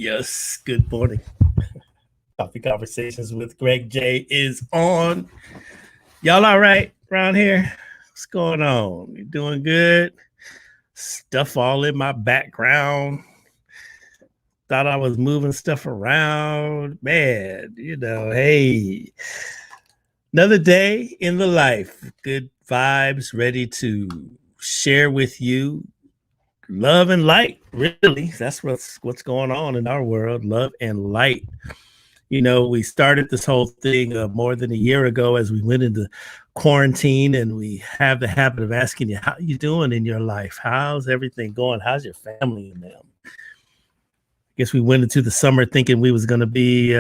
Yes, good morning. Coffee Conversations with Greg J is on. Y'all all right around here? What's going on? You doing good? Stuff all in my background. Thought I was moving stuff around. Man, hey, another day in the life. Good vibes, ready to share with you love and light. Really, that's what's going on in our world. Love and light. We started this whole thing more than a year ago as we went into quarantine, and we have the habit of asking you, how you doing in your life? How's everything going? How's your family and them? I guess we went into the summer thinking we was going to be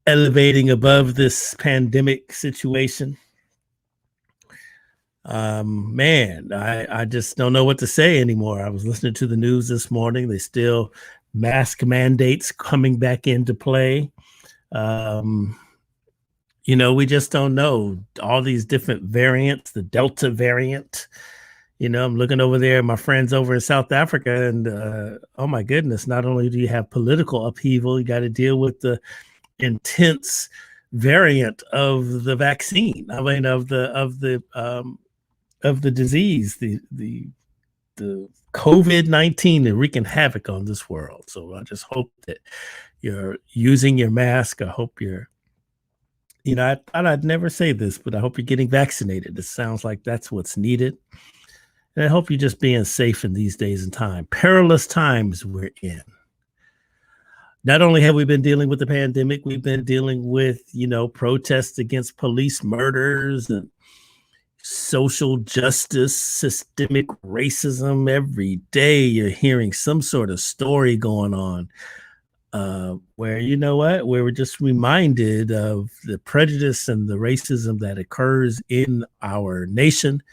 elevating above this pandemic situation. Man, I just don't know what to say anymore. I was listening to the news this morning. They still mask mandates coming back into play. We just don't know all these different variants, the Delta variant. I'm looking over there, my friends over in South Africa, and oh my goodness, not only do you have political upheaval, you got to deal with the intense variant of the vaccine. I mean, of the disease, the COVID-19 is wreaking havoc on this world. So I just hope that you're using your mask. I hope you're, I thought I'd never say this, but I hope you're getting vaccinated. It sounds like that's what's needed. And I hope you're just being safe in these days and time. Perilous times we're in. Not only have we been dealing with the pandemic, we've been dealing with, protests against police murders and social justice, systemic racism. Every day you're hearing some sort of story going on where, where we're just reminded of the prejudice and the racism that occurs in our nation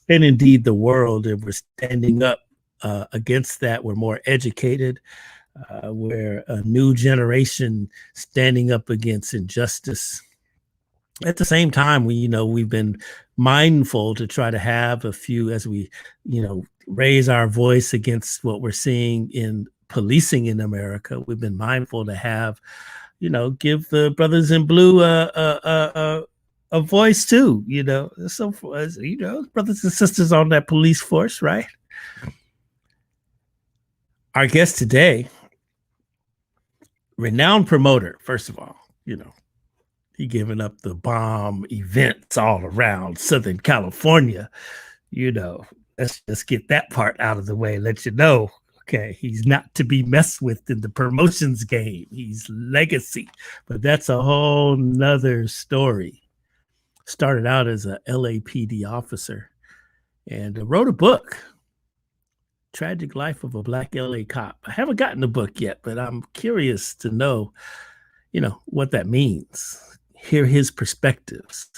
and indeed the world. And we're standing up against that. We're more educated. We're a new generation standing up against injustice. At the same time, we've been mindful to try to have a few, as we, raise our voice against what we're seeing in policing in America. We've been mindful to have, give the brothers in blue a voice too. So brothers and sisters on that police force, right? Our guest today, renowned promoter, first of all, he giving up the bomb events all around Southern California. Let's get that part out of the way. Let you know, okay, he's not to be messed with in the promotions game. He's legacy, but that's a whole nother story. Started out as a LAPD officer and wrote a book, Tragic Life of a Black LA Cop. I haven't gotten the book yet, but I'm curious to know, what that means. Hear his perspectives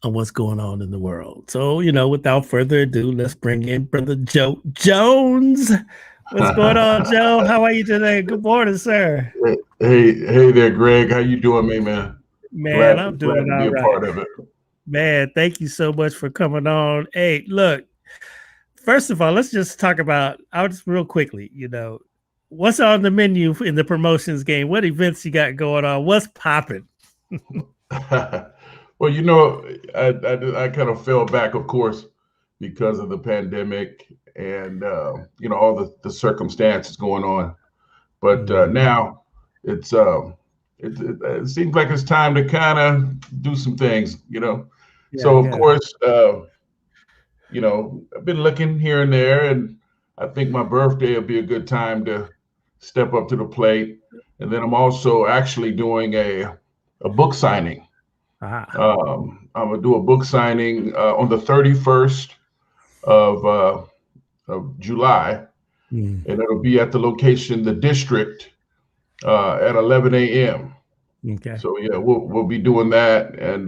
on what's going on in the world. So, without further ado, let's bring in Brother Joe Jones. What's going on, Joe? How are you today? Good morning, sir. Hey there, Greg. How you doing, man? Man, I'm doing all right. Part of it. Man, thank you so much for coming on. Hey, look, first of all, let's just talk about, real quickly, what's on the menu in the promotions game? What events you got going on? What's popping? Well, I kind of fell back, of course, because of the pandemic and all the circumstances going on. But now it seems like it's time to kind of do some things, Yeah, so of course, I've been looking here and there, and I think my birthday will be a good time to step up to the plate. And then I'm also actually doing a book signing. I'm gonna do a book signing on the 31st of July, and it'll be at the location, the District, at 11 a.m. Okay. So yeah, we'll be doing that, and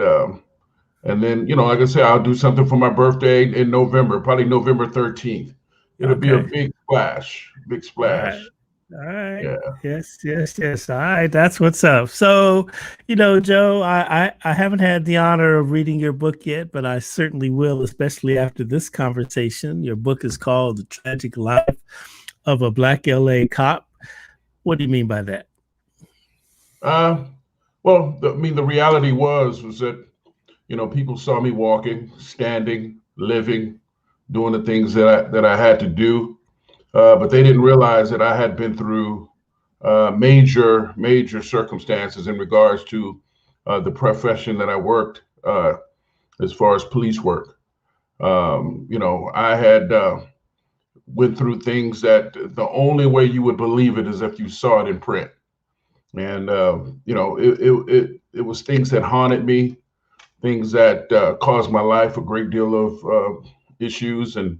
then like I said, I'll do something for my birthday in November, probably November 13th. It'll be a big splash. All right. Yeah. Yes. All right. That's what's up. So, Joe, I haven't had the honor of reading your book yet, but I certainly will, especially after this conversation. Your book is called The Tragic Life of a Black LA Cop. What do you mean by that? Uh, well, the reality was that, people saw me walking, standing, living, doing the things that I had to do, but they didn't realize that I had been through major circumstances in regards to the profession that I worked, as far as police work. I had went through things that the only way you would believe it is if you saw it in print. And it was things that haunted me, things that caused my life a great deal of issues, and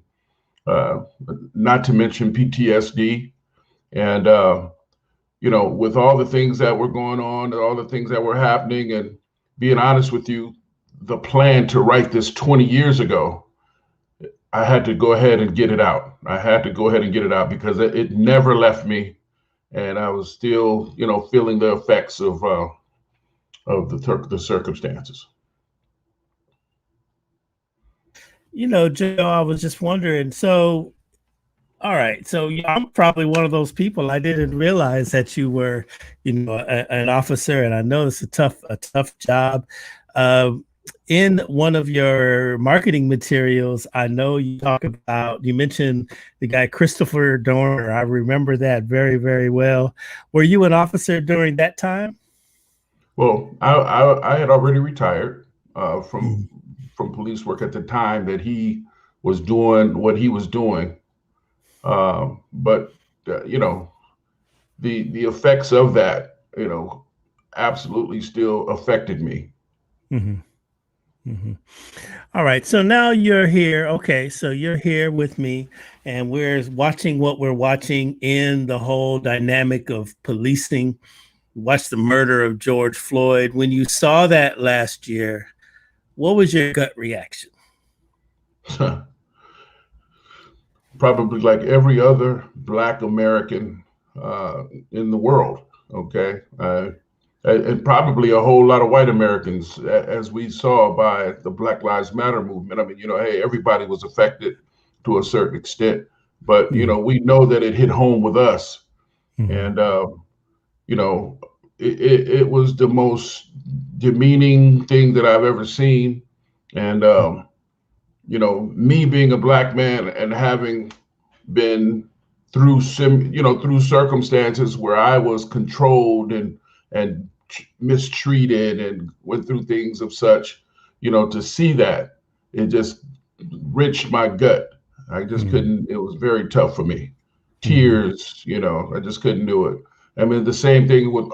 uh, not to mention PTSD. And with all the things that were going on, and all the things that were happening, and being honest with you, the plan to write this 20 years ago, I had to go ahead and get it out. I had to go ahead and get it out because it never left me, and I was still, feeling the effects of the circumstances. Joe, I was just wondering. So, all right. So I'm probably one of those people. I didn't realize that you were, an officer, and I know it's a tough job. In one of your marketing materials, I know you mentioned the guy Christopher Dorner. I remember that very, very well. Were you an officer during that time? Well, I had already retired Mm. from police work at the time that he was doing what he was doing. But the effects of that, absolutely still affected me. hmm hmm All right. So now you're here. Okay. So you're here with me, and we're watching what we're watching in the whole dynamic of policing. Watch the murder of George Floyd. When you saw that last year, what was your gut reaction? Probably like every other Black American in the world. Okay. And probably a whole lot of white Americans, as we saw by the Black Lives Matter movement. I mean, hey, everybody was affected to a certain extent, but Mhm, we know that it hit home with us, mhm, and you know, it was the most demeaning thing that I've ever seen, and me being a Black man and having been through through circumstances where I was controlled and mistreated and went through things of such, to see that, it just wrenched my gut. I just mhm, couldn't. It was very tough for me. mhm, Tears, I just couldn't do it. I mean, the same thing with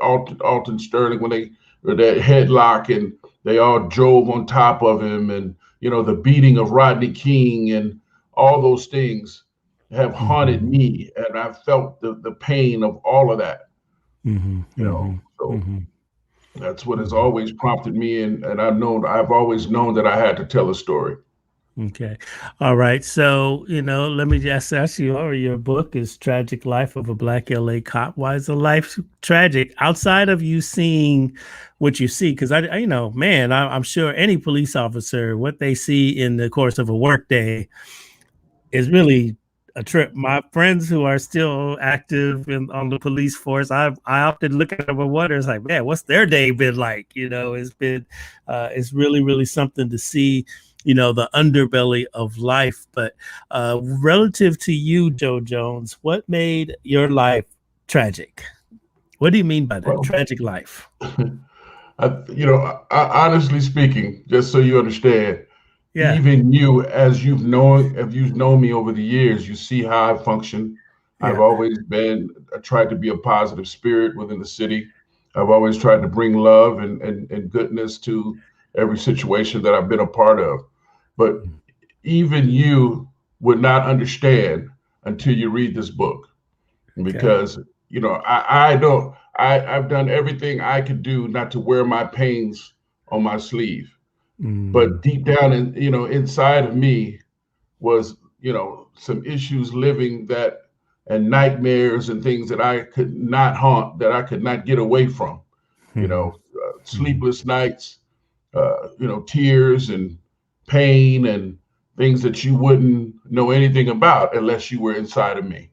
Alton Sterling, when they were that headlock and they all drove on top of him, and the beating of Rodney King, and all those things have haunted mhm, me, and I felt the pain of all of that. mhm, mhm, So mhm, that's what has mhm. always prompted me, and I've always known that I had to tell a story. Okay. All right. So, let me just ask you, your book is Tragic Life of a Black LA Cop. Why is the life tragic outside of you seeing what you see? Because man, I'm sure any police officer, what they see in the course of a workday is really a trip. My friends who are still active on the police force, I often look at them and wonder, it's like, man, what's their day been like? It's really, really something to see, the underbelly of life. But relative to you, Joe Jones, what made your life tragic? What do you mean by that? Well, Tragic life. honestly speaking, just so you understand, Yeah. even you, as if you've known me over the years, you see how I function. I've Yeah. always tried to be a positive spirit within the city. I've always tried to bring love and goodness to every situation that I've been a part of. But even you would not understand until you read this book, Okay. because I don't I've done everything I could do not to wear my pains on my sleeve, but Mm, deep down inside of me was some issues living that, and nightmares and things that I could not haunt, that I could not get away from. mhm, mhm, Sleepless nights, tears and pain and things that you wouldn't know anything about unless you were inside of me.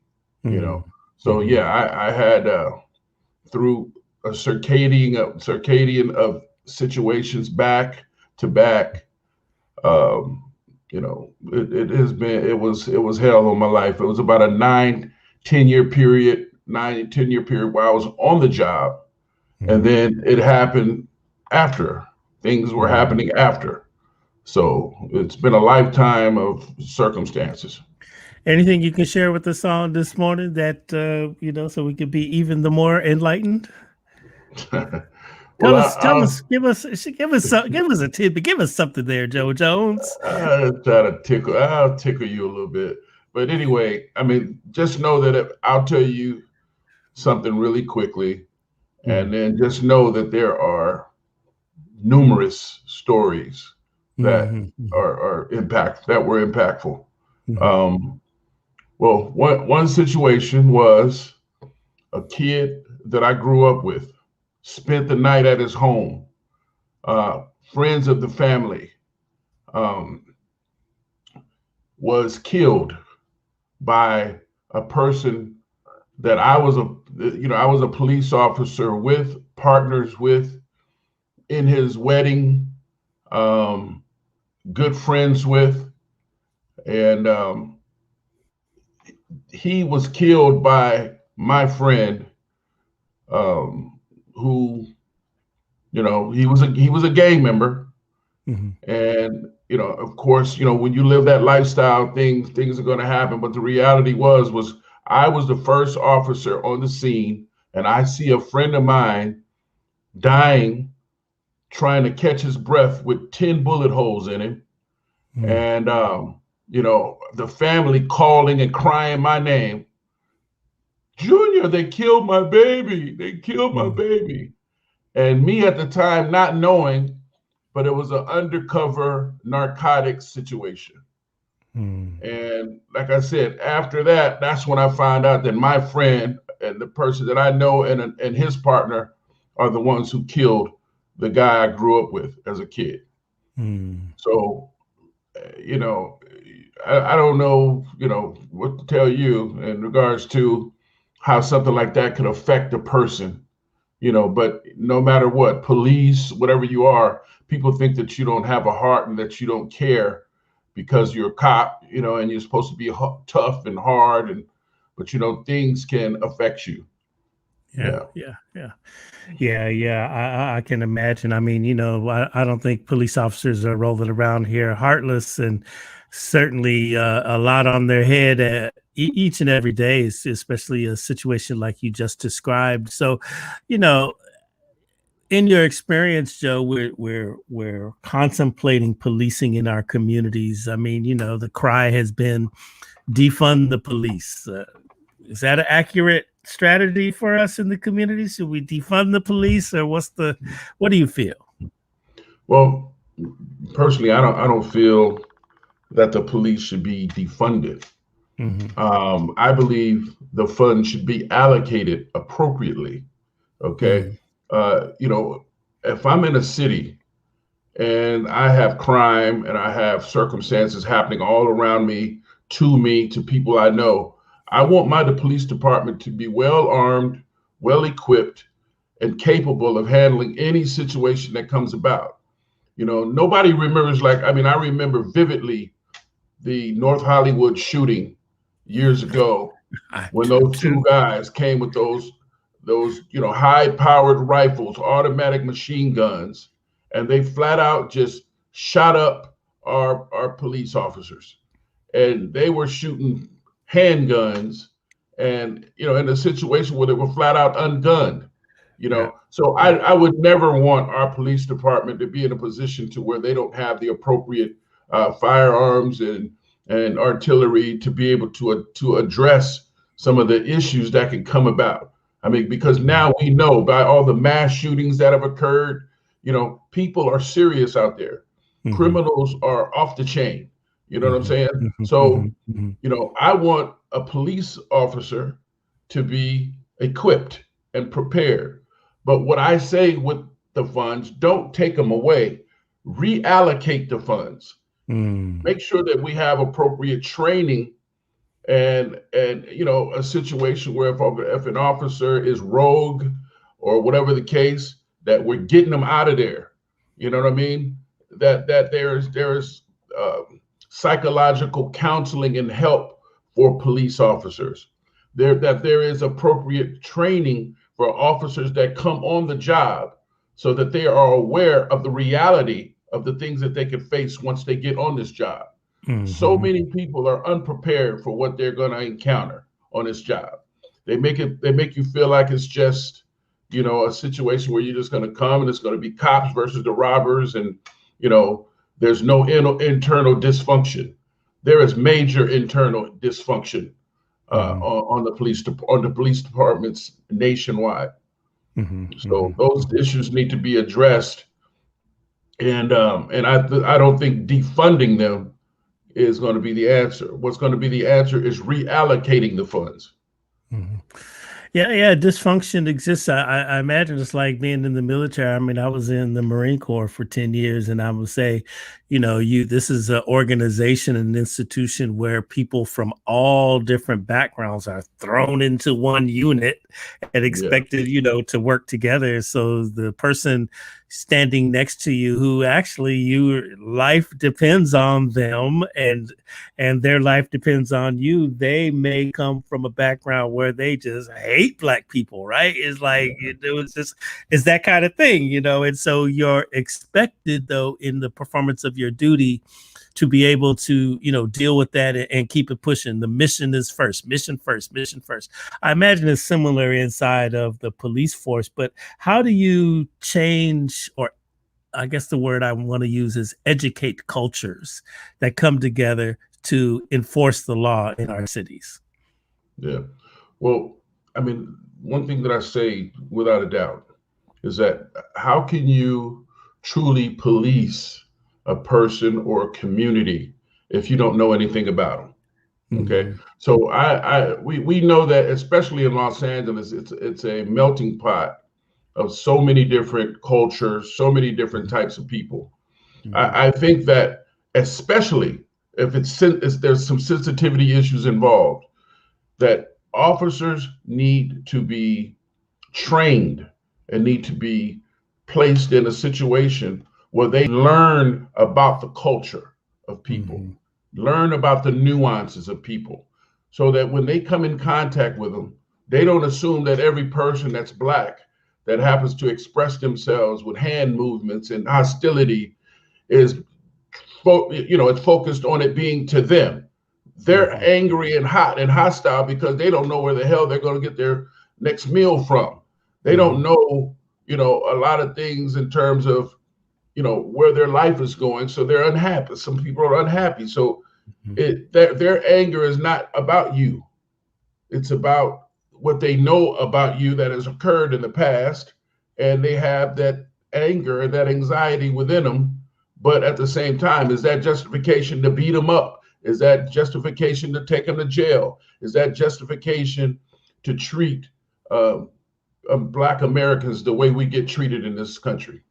you mhm, know So yeah, I had through a circadian of situations back to back. It has been it was hell on my life. It was about a 9-10 year period, 9-10 year period where I was on the job, and then it happened after. Things were happening after. So it's been a lifetime of circumstances. Anything you can share with us on this morning that so we could be even the more enlightened? Well, Give us a tidbit, give us something there, Joe Jones. I'll try to I'll tickle you a little bit. But anyway, I mean, just know that I'll tell you something really quickly, and then just know that there are numerous stories that were impactful. Well, one situation was a kid that I grew up with spent the night at his home. Friends of the family was killed by a person that I was a police officer with, partners with, in his wedding, good friends with, and he was killed by my friend, who, he was a gang member, and of course, when you live that lifestyle, things are going to happen. But the reality was I was the first officer on the scene, and I see a friend of mine dying, trying to catch his breath with 10 bullet holes in him, and the family calling and crying my name. Junior, they killed my baby. They killed my baby. And me at the time not knowing, but it was an undercover narcotics situation. And like I said, after that, that's when I found out that my friend and the person that I know and his partner are the ones who killed the guy I grew up with as a kid. So, I don't know, what to tell you in regards to how something like that could affect a person, but no matter what, police, whatever you are, people think that you don't have a heart and that you don't care because you're a cop, and you're supposed to be tough and hard, but things can affect you. Yeah. I can imagine. I mean, I don't think police officers are rolling around here heartless, and certainly a lot on their head each and every day, especially a situation like you just described. So, in your experience, Joe, we're contemplating policing in our communities. I mean, the cry has been defund the police. Is that an accurate strategy for us in the community? Should we defund the police, or what do you feel? Well, personally, I don't feel that the police should be defunded. I believe the funds should be allocated appropriately. Okay. If I'm in a city and I have crime and I have circumstances happening all around me, to people I know, I want the police department to be well armed, well equipped, and capable of handling any situation that comes about. Nobody remembers, I remember vividly the North Hollywood shooting years ago when those two guys came with those high-powered rifles, automatic machine guns, and they flat out just shot up our police officers. And they were shooting handguns, and in a situation where they were flat out ungunned. So I would never want our police department to be in a position to where they don't have the appropriate firearms and artillery to be able to address some of the issues that can come about. I mean, because now we know by all the mass shootings that have occurred, people are serious out there. Criminals are off the chain. You know what I'm saying? So, I want a police officer to be equipped and prepared. But what I say with the funds, don't take them away. Reallocate the funds. Make sure that we have appropriate training and you know, a situation where if an officer is rogue or whatever the case, that we're getting them out of there. You know what I mean? That there's psychological counseling and help for police officers. There is appropriate training for officers that come on the job so that they are aware of the reality of the things that they could face once they get on this job. So many people are unprepared for what they're going to encounter on this job. They make you feel like it's just, you know, a situation where you're just going to come and it's going to be cops versus the robbers, and you know, there's no internal dysfunction. There is major internal dysfunction on the police departments nationwide. So those issues need to be addressed, and I don't think defunding them is going to be the answer. What's going to be the answer is reallocating the funds. Yeah, dysfunction exists. I imagine it's like being in the military. I mean, I was in the Marine Corps for 10 years, and I would say, you know, this is an organization, an institution where people from all different backgrounds are thrown into one unit and expected, you know, to work together. So the person standing next to you, who actually your life depends on them and their life depends on you, they may come from a background where they just hate Black people, right? It's like it's that kind of thing, you know. And so you're expected, though, in the performance of your duty to be able to, you know, deal with that and keep it pushing. The mission is first, mission first, mission first. I imagine it's similar inside of the police force, but how do you change, or I guess the word I want to use is educate cultures that come together to enforce the law in our cities? Yeah. Well, I mean, one thing that I say without a doubt is that how can you truly police a person or a community if you don't know anything about them? Okay. So we know that, especially in Los Angeles, it's a melting pot of so many different cultures, so many different types of people. I think that especially if there's some sensitivity issues involved, that officers need to be trained and need to be placed in a situation where they learn about the culture of people, learn about the nuances of people, so that when they come in contact with them, they don't assume that every person that's Black that happens to express themselves with hand movements and hostility is, you know, it's focused on it being to them. They're angry and hot and hostile because they don't know where the hell they're going to get their next meal from. They don't know, you know, a lot of things in terms of, you know, where their life is going. So they're unhappy. Some people are unhappy. So their anger is not about you. It's about what they know about you that has occurred in the past. And they have that anger and that anxiety within them. But at the same time, is that justification to beat them up? Is that justification to take them to jail? Is that justification to treat Black Americans the way we get treated in this country?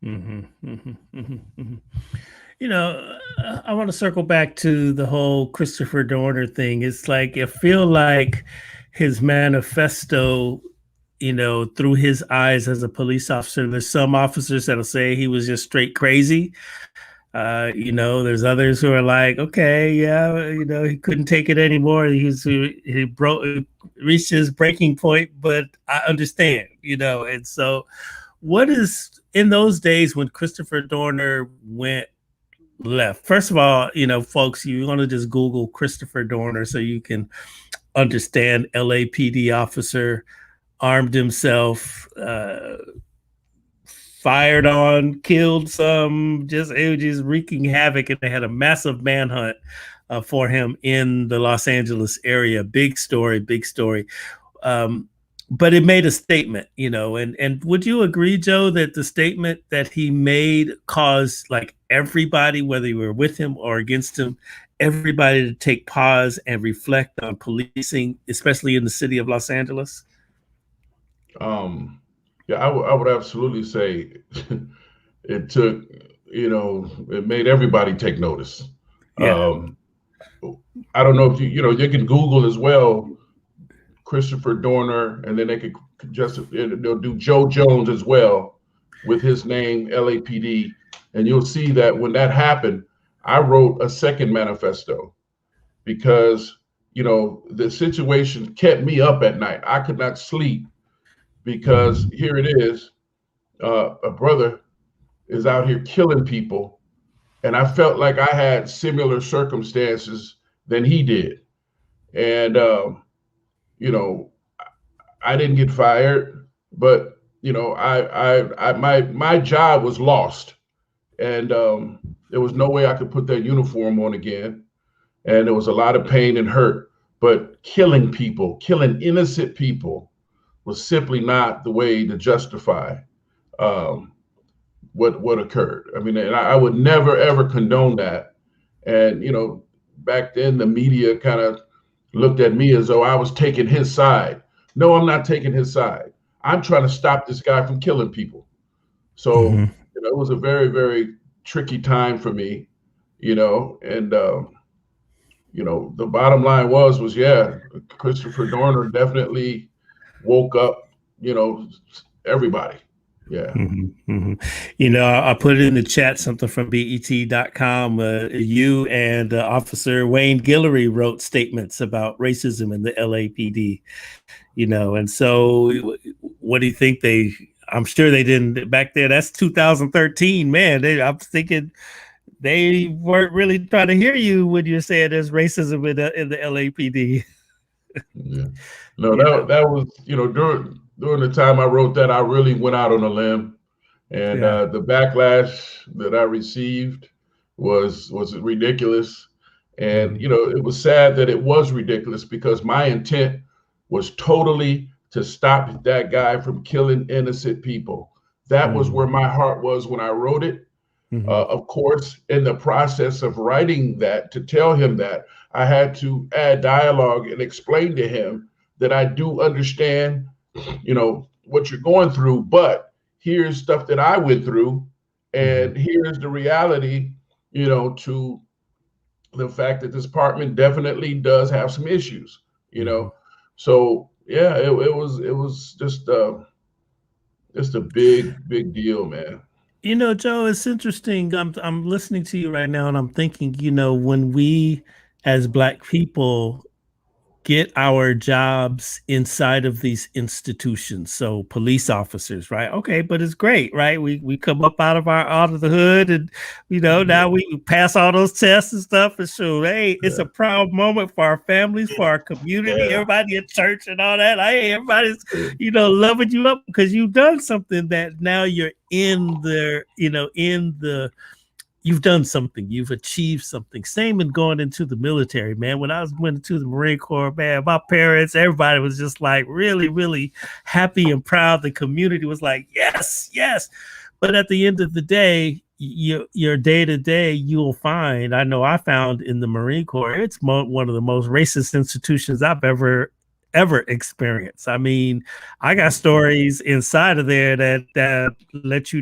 You know, I want to circle back to the whole Christopher Dorner thing. It's like, I feel like his manifesto, you know, through his eyes as a police officer, there's some officers that'll say he was just straight crazy. You know, there's others who are like, okay, yeah, you know, he couldn't take it anymore. He reached his breaking point, but I understand, you know. And so what is, in those days when Christopher Dorner went left, first of all, you know, folks, you want to just Google Christopher Dorner so you can understand LAPD officer, armed himself, fired on, killed some, it was just wreaking havoc. And they had a massive manhunt for him in the Los Angeles area. Big story. But it made a statement, you know, and would you agree, Joe, that the statement that he made caused like everybody, whether you were with him or against him, everybody to take pause and reflect on policing, especially in the city of Los Angeles? Yeah, I would absolutely say it took, you know, it made everybody take notice. Yeah. I don't know if you can Google as well, Christopher Dorner, and then they could they'll do Joe Jones as well with his name, LAPD. And you'll see that when that happened, I wrote a second manifesto because, the situation kept me up at night. I could not sleep because here it is, a brother is out here killing people. And I felt like I had similar circumstances than he did. And, I didn't get fired, but, my job was lost. And there was no way I could put that uniform on again. And there was a lot of pain and hurt. But killing people, killing innocent people, was simply not the way to justify what occurred. I mean, and I would never ever condone that. And back then the media kind of looked at me as though I was taking his side. No, I'm not taking his side. I'm trying to stop this guy from killing people. So it was a very, very tricky time for me, and the bottom line was yeah, Christopher Dorner definitely woke up, everybody. Yeah. I put it in the chat, something from BET.com. You and Officer Wayne Guillory wrote statements about racism in the LAPD, and so what do you think I'm sure they didn't back there. That's 2013, man. I'm thinking they weren't really trying to hear you when you said there's racism in the LAPD. Yeah. No, that was, during the time I wrote that, I really went out on a limb, and the backlash that I received was ridiculous. And, it was sad that it was ridiculous because my intent was totally to stop that guy from killing innocent people. That was where my heart was when I wrote it. Of course, in the process of writing that, to tell him that, I had to add dialogue and explain to him that I do understand, what you're going through, but here's stuff that I went through, and here's the reality, to the fact that this department definitely does have some issues, So yeah, it was just a big deal, man. Joe, it's interesting. I'm listening to you right now and I'm thinking, when we as Black people get our jobs inside of these institutions, so police officers, right? Okay, but it's great, right? We come up out of the hood, and now we pass all those tests and stuff, and so hey, it's a proud moment for our families, for our community, everybody at church and all that. Hey, everybody's loving you up because you've done something that now you're in the you've done something, you've achieved something. Same in going into the military, man. When I went into the Marine Corps, man, my parents, everybody was just like really, really happy and proud. The community was like, yes, yes. But at the end of the day, your day to day, you'll find, I know I found in the Marine Corps, it's one of the most racist institutions I've ever experience. I mean, I got stories inside of there that let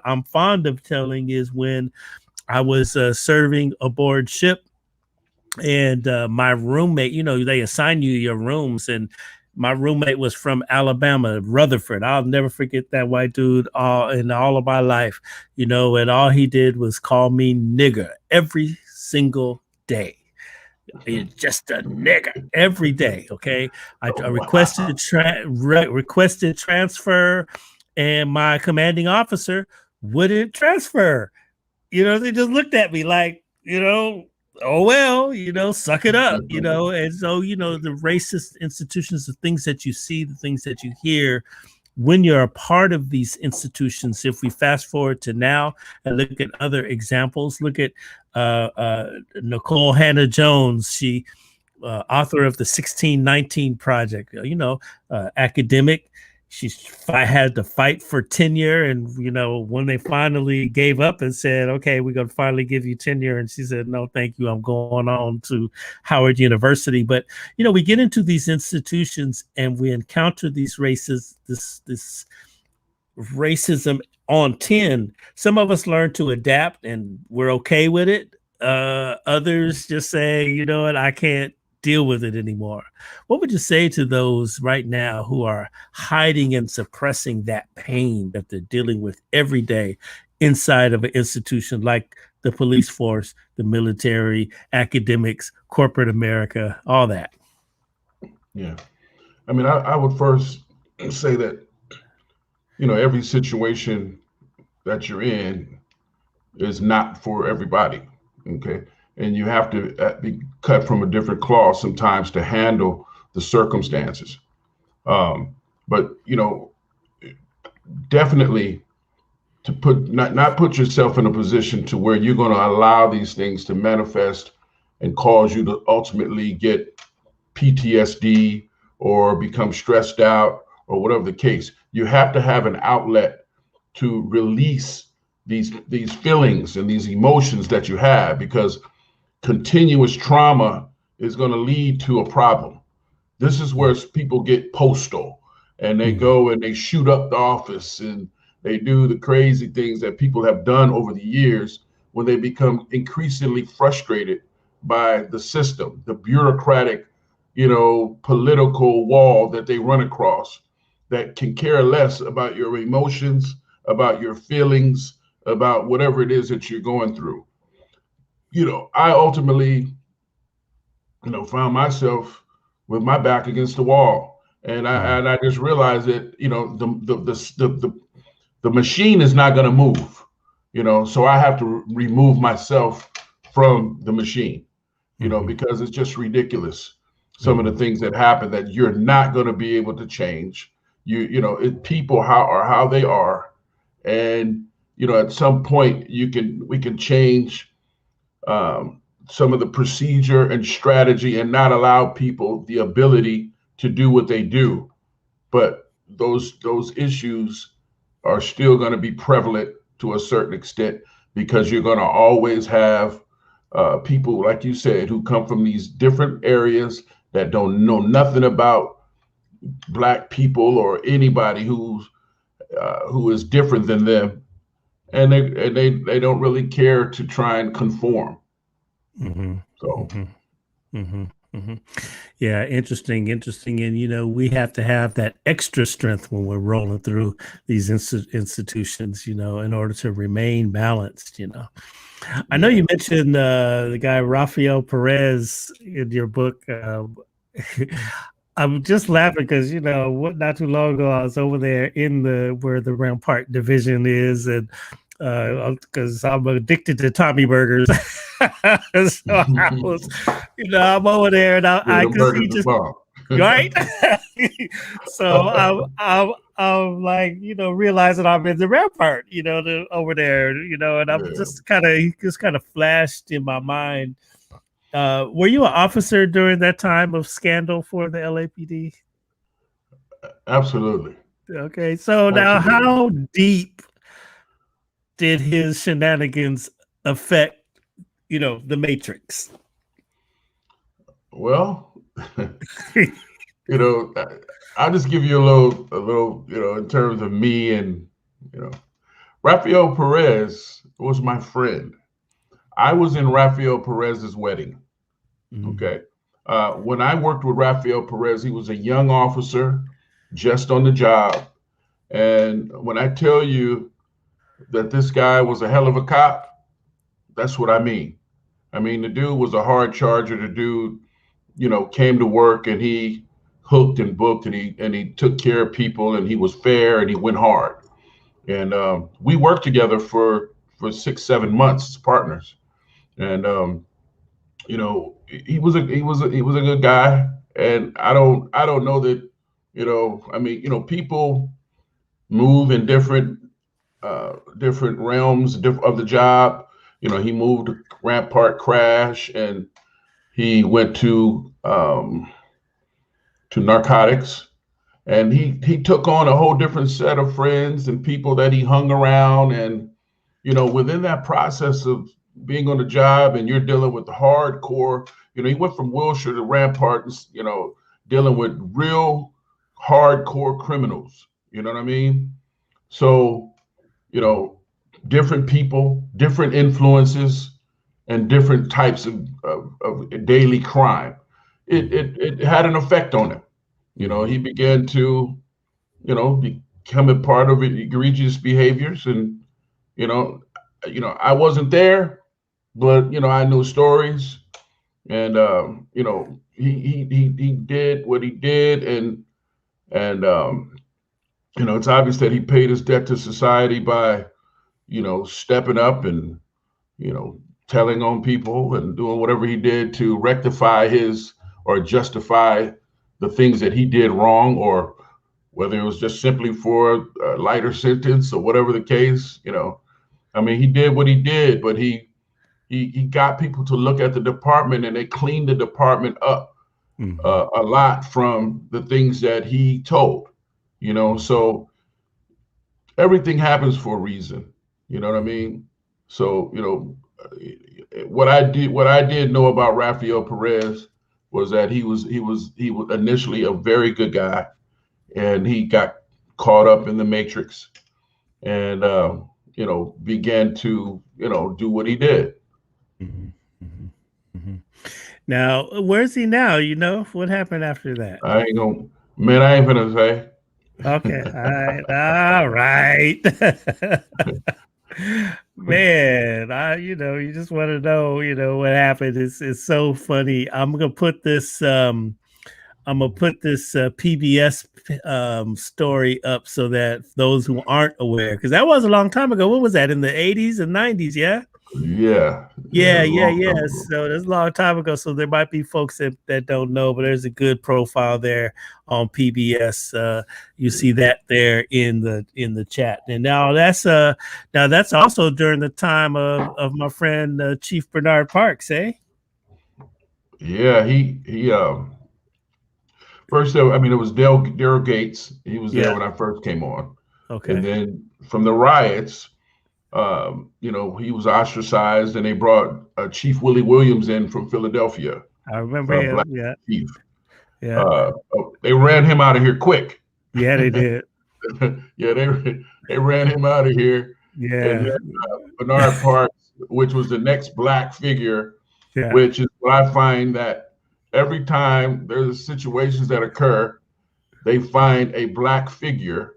I'm fond of telling is when I was serving aboard ship, and my roommate, they assign you your rooms, and my roommate was from Alabama, Rutherford. I'll never forget that white dude in all of my life, and all he did was call me nigger every single day. Just a nigger every day. Okay, I requested requested transfer, and my commanding officer wouldn't transfer. They just looked at me like, oh well, suck it up, And so, the racist institutions, the things that you see, the things that you hear, when you're a part of these institutions, if we fast forward to now and look at other examples, look at Nicole Hannah-Jones, she author of the 1619 Project, academic. I had to fight for tenure, and when they finally gave up and said, okay, we're going to finally give you tenure, and she said, no, thank you, I'm going on to Howard University. But we get into these institutions and we encounter these this racism on 10. Some of us learn to adapt and we're okay with it. Others just say, you know what, I can't deal with it anymore. What would you say to those right now who are hiding and suppressing that pain that they're dealing with every day inside of an institution like the police force, the military, academics, corporate America, all that? Yeah. I mean, I would first say that, every situation that you're in is not for everybody. Okay. And you have to be cut from a different cloth sometimes to handle the circumstances. But, definitely to not put yourself in a position to where you're going to allow these things to manifest and cause you to ultimately get PTSD or become stressed out or whatever the case. You have to have an outlet to release these feelings and these emotions that you have, because continuous trauma is going to lead to a problem. This is where people get postal and they go and they shoot up the office and they do the crazy things that people have done over the years when they become increasingly frustrated by the system, the bureaucratic, political wall that they run across, that can care less about your emotions, about your feelings, about whatever it is that you're going through. I ultimately, found myself with my back against the wall, and I just realized that the machine is not going to move, so I have to remove myself from the machine, because it's just ridiculous. Some of the things that happen that you're not going to be able to change. People how they are, and at some point we can change some of the procedure and strategy and not allow people the ability to do what they do. But those issues are still going to be prevalent to a certain extent, because you're going to always have people, like you said, who come from these different areas that don't know nothing about Black people or anybody who is different than them, and they don't really care to try and conform. So Yeah, interesting, interesting. And we have to have that extra strength when we're rolling through these institutions, in order to remain balanced. I know yeah, you mentioned the guy Rafael Perez in your book. I'm just laughing because not too long ago I was over there in where the Rampart division is, and because I'm addicted to Tommy burgers. So I was, I'm over there, and yeah, I the could burgers see the just bomb. right. So I'm like, realizing I'm in the Rampart, over there, and I'm Yeah, just kind of flashed in my mind. Were you an officer during that time of scandal for the LAPD? absolutely, Okay, so now absolutely. how deep did his shenanigans affect, the Matrix? Well, you know, I'll just give you a little, in terms of me and, you know, Rafael Perez was my friend. I was in Rafael Perez's wedding. Mhm. Okay. When I worked with Rafael Perez, he was a young officer, just on the job. And when I tell you that this guy was a hell of a cop, that's what I mean. I mean, the dude was a hard charger. The dude, came to work and he hooked and booked, and he took care of people, and he was fair, and he went hard. And we worked together for 6 7 months as partners. And he was a good guy. And I don't know that, I mean, people move in different realms of the job. He moved to Rampart Crash, and he went to narcotics, and he took on a whole different set of friends and people that he hung around. And within that process of being on the job, and you're dealing with the hardcore, he went from Wilshire to Rampart, dealing with real hardcore criminals. You know what I mean? So, you know different people, different influences, and different types of daily crime. It had an effect on him. You know, he began to, become a part of egregious behaviors, and I wasn't there, but I knew stories, and he did what he did, and it's obvious that he paid his debt to society by stepping up and telling on people and doing whatever he did to rectify his or justify the things that he did wrong, or whether it was just simply for a lighter sentence or whatever the case. I mean, he did what he did, but he got people to look at the department, and they cleaned the department up a lot from the things that he told. So everything happens for a reason. You know what I mean? So what I did know about Rafael Perez was that he was initially a very good guy, and he got caught up in the matrix, and began to do what he did. Now, where's he now? What happened after that? I ain't gonna say. Okay, all right. Man, you just want to know, what happened. It's so funny. I'm gonna put this PBS story up so that those who aren't aware, because that was a long time ago. What was that, in the 80s and 90s? Yeah. Yeah. So that's a long time ago. So there might be folks that don't know, but there's a good profile there on PBS. You see that there in the chat. And now that's also during the time of my friend Chief Bernard Parks, eh? Yeah, he first, it was Daryl Gates. He was there when I first came on. Okay. And then from the riots, he was ostracized, and they brought Chief Willie Williams in from Philadelphia. I remember him. Yeah. Chief. Yeah. They ran him out of here quick. Yeah, they did. Yeah, they ran him out of here. Yeah. And then, Bernard Parks, which was the next Black figure, Yeah. which is what I find that every time there's situations that occur, they find a Black figure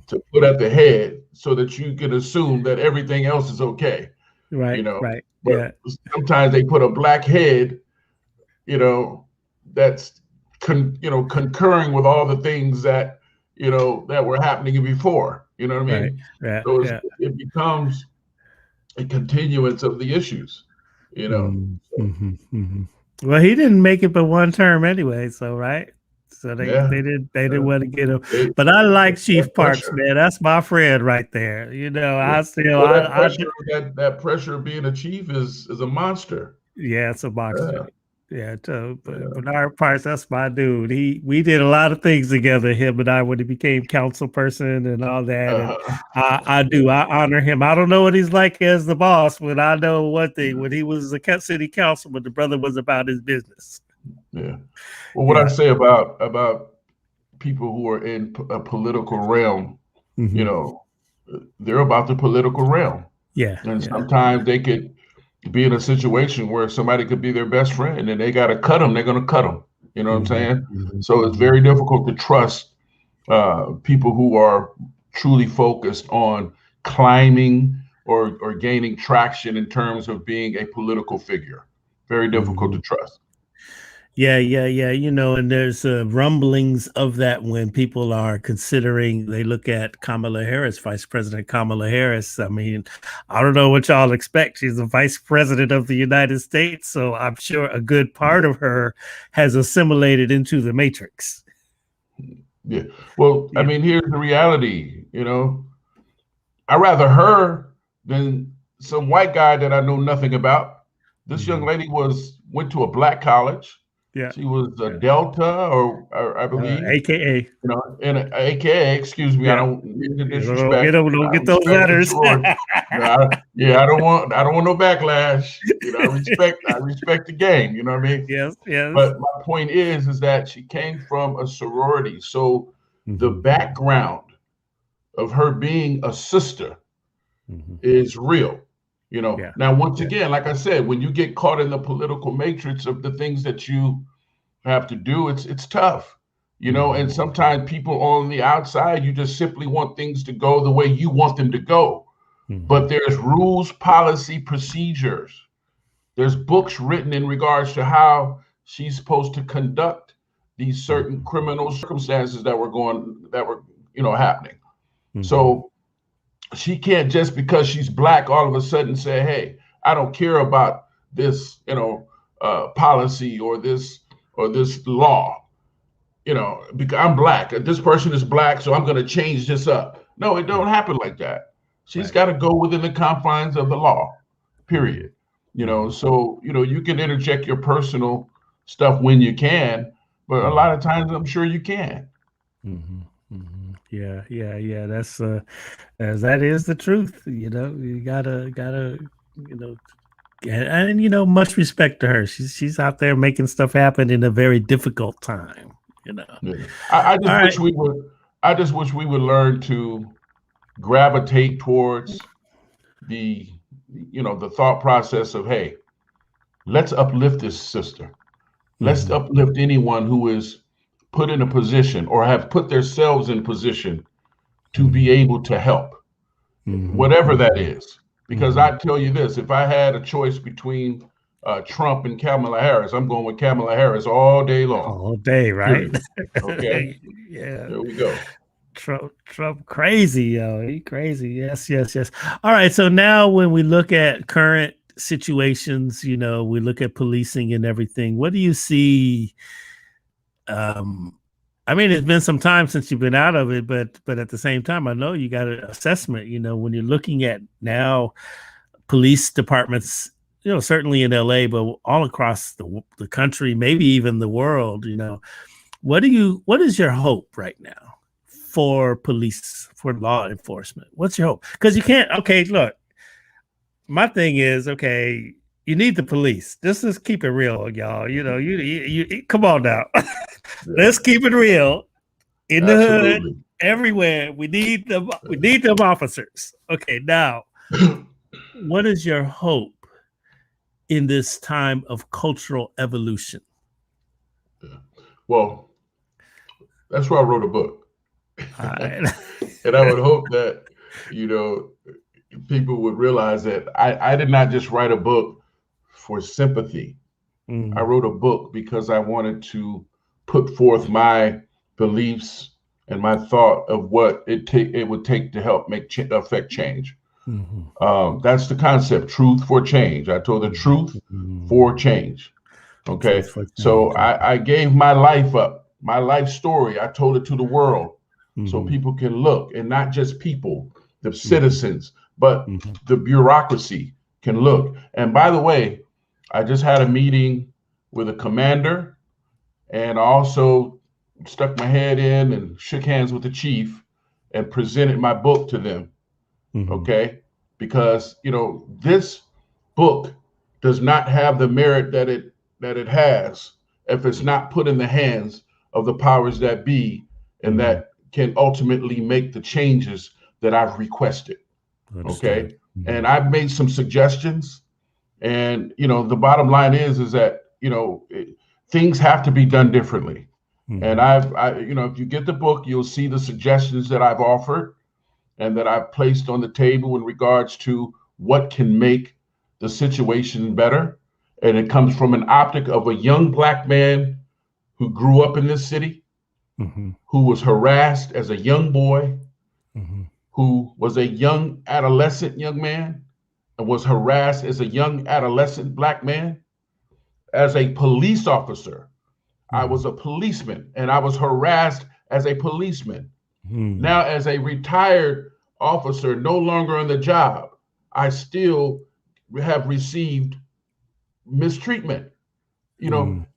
to put at the head so that you can assume that everything else is okay. Right. Right. But sometimes they put a Black head, that's concurring with all the things that that were happening before. You know what I mean? Right. So it becomes a continuance of the issues. Well, he didn't make it but one term anyway, so right. So they didn't want to get him. But I like Chief Parks, man. That's my friend right there. That pressure of being a chief is a monster. Yeah, it's a monster. Yeah, but Bernard Parks, that's my dude. We did a lot of things together, him and I, when he became council person and all that. And I honor him. I don't know what he's like as the boss, but I know one thing: when he was a city councilman, the brother was about his business. Yeah. Well, what I say about people who are in a political realm, they're about the political realm. Yeah. And sometimes they could be in a situation where somebody could be their best friend, and they got to cut them. They're going to cut them. You know what I'm saying? So it's very difficult to trust people who are truly focused on climbing or gaining traction in terms of being a political figure. Very difficult to trust. Yeah. And there's rumblings of that when people are considering, they look at Kamala Harris, Vice President Kamala Harris. I mean, I don't know what y'all expect. She's the Vice President of the United States, so I'm sure a good part of her has assimilated into the matrix. Yeah. Well, I mean, here's the reality, I'd rather her than some white guy that I know nothing about. This young lady went to a Black college. Yeah, she was a Delta, or I believe, AKA. And AKA. Excuse me, I don't mean to disrespect. Don't get those letters. I don't want no backlash. I respect the game. You know what I mean? Yes. But my point is that she came from a sorority, so the background of her being a sister is real. You know, Yeah. now once again, like I said, when you get caught in the political matrix of the things that you have to do, it's tough. You know, and sometimes people on the outside, you just simply want things to go the way you want them to go. But there's rules, policy, procedures. There's books written in regards to how she's supposed to conduct these certain criminal circumstances that were happening. So she can't, just because she's black, all of a sudden say, hey, I don't care about this, policy or this law, because I'm black. This person is black, so I'm going to change this up. No, it don't happen like that. She's got to go within the confines of the law, period. So, you can interject your personal stuff when you can, but a lot of times I'm sure you can. Yeah. That's as that is the truth. You gotta, and much respect to her. She's out there making stuff happen in a very difficult time. Yeah. I just wish we would learn to gravitate towards the thought process of, hey, let's uplift this sister. Let's uplift anyone who is put in a position or have put themselves in a position to be able to help, whatever that is. Because I tell you this, if I had a choice between Trump and Kamala Harris, I'm going with Kamala Harris all day long. All day, right? Okay. Yeah. There we go. Trump crazy, yo. He crazy. Yes. All right. So now when we look at current situations, we look at policing and everything. What do you see? I mean, it's been some time since you've been out of it, but at the same time, I know you got an assessment, when you're looking at now police departments, certainly in LA, but all across the country, maybe even the world, what is your hope right now for police, for law enforcement? What's your hope? Because you can't, okay, look, my thing is, okay, you need the police. Just keep it real, y'all. You come on now. Let's keep it real. In the hood, everywhere. We need them. We need them officers. Okay, now, what is your hope in this time of cultural evolution? Well, that's why I wrote a book. Right. And I would hope that, people would realize that I did not just write a book for sympathy. I wrote a book because I wanted to put forth my beliefs and my thought of what it would take to help affect change. That's the concept, truth for change. I told the truth for change. Okay. So I gave my life up, my life story. I told it to the world so people can look, and not just people, the citizens, but the bureaucracy can look. And by the way, I just had a meeting with a commander, and I also stuck my head in and shook hands with the chief and presented my book to them. Okay. Because, this book does not have the merit that it has if it's not put in the hands of the powers that be, and that can ultimately make the changes that I've requested. Okay. And I've made some suggestions, and, the bottom line is that, things have to be done differently. And if you get the book, you'll see the suggestions that I've offered and that I've placed on the table in regards to what can make the situation better. And it comes from an optic of a young black man who grew up in this city, who was harassed as a young boy, who was a young man and was harassed as a young adolescent black man. As a police officer, I was a policeman and I was harassed as a policeman. Now, as a retired officer, no longer on the job, I still have received mistreatment.